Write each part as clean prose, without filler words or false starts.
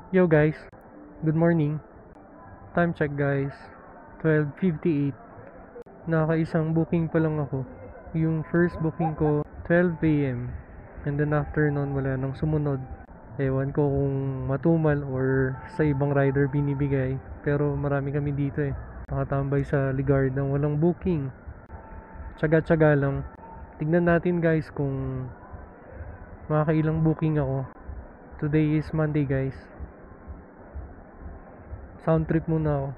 Yo guys, good morning. Time check guys, 12:58. Nakaisang booking pa lang ako. Yung first booking ko 12 AM. And then after nun wala nang sumunod. Ewan ko kung matumal or sa ibang rider binibigay. Pero marami kami dito nakatambay sa Ligard ng walang booking. Tsaga-tsaga lang. Tignan natin guys kung makakailang booking ako. Today is Monday guys. Sound trip muna ako.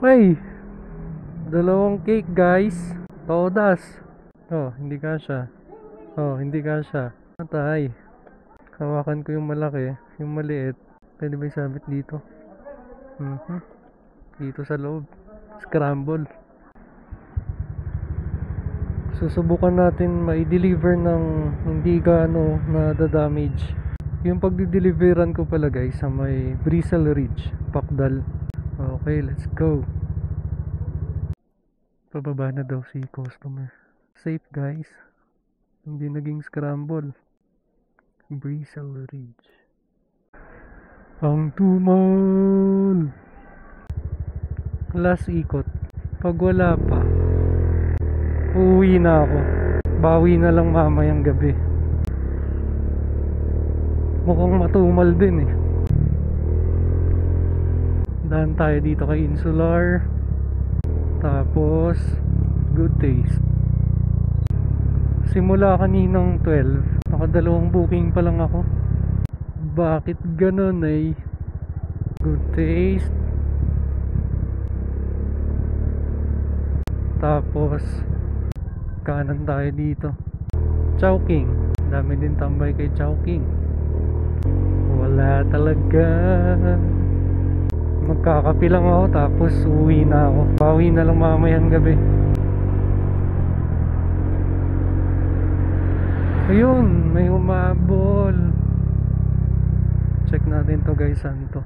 Okay. Dalawang cake guys. Todas. Hindi kasha. Hindi kasha. Atay. Hawakan ko yung malaki. Yung maliit. Pwede ba isabit dito? Dito sa loob. Scramble. Susubukan natin mai-deliver ng hindi gaano na damage. Yung pagdi-deliveran ko pala guys sa may Bristle Ridge, Pakdal. Okay, let's go. Pababa na daw si customer. Safe guys. Hindi naging scramble. Bristle Ridge. Ang tumal. Last ikot. Pag wala pa, uuwi na ako. Bawi na lang mamayang gabi. Mukhang matumal din Daan tayo dito kay Insular. Tapos Good Taste. Simula kaninang 12, nakadalawang booking pa lang ako. Bakit ganun Good Taste. Tapos kanan tayo dito, Chowking. Dami din tambay kay Chowking. Wala talaga. Magkakapi lang ako tapos uwi na ako. Bawi na lang mamayang gabi. Ayun, may umabol. Check natin to guys, saan to?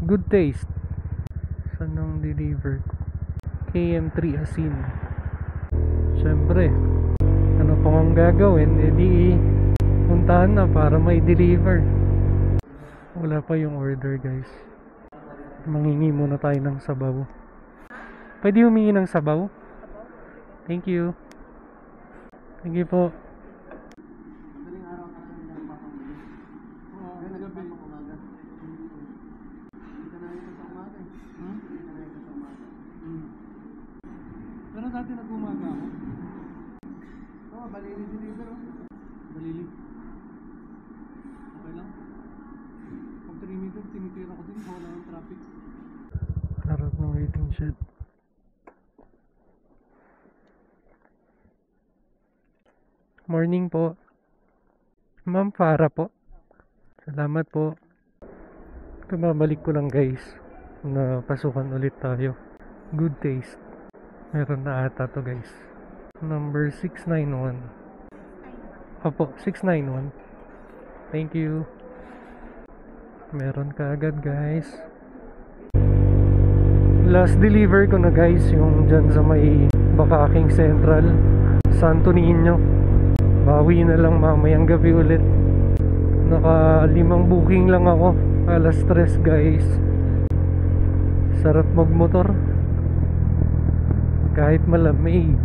Good Taste. Saan ang deliver ko? KM3 Asin. Siyempre, ano pang ang gagawin? Puntahan na para may deliver. Wala pa yung order guys. Mangingi muna tayo ng sabaw. Pwede humingi ng sabaw? Thank you. Thank you po. Pero dati nag-umaga ako. Balili deliver Balili. Okay lang. Pag 3 meters, tinitira ko din. Wala ng traffic. Harap ng waiting shed. Morning po. Ma'am Farah po. Salamat po. Kumabalik ko lang guys. Na pasukan ulit tayo. Good Taste. Meron na ata to guys. Number 691. Opo, 691. Thank you. Meron ka agad guys. Last deliver ko na guys, yung dyan sa may Bakaking Central, Santo Niño. Bawi na lang mamayang gabi ulit. Naka 5 booking lang ako. Alas 3 guys. Sarap magmotor kahit malamig.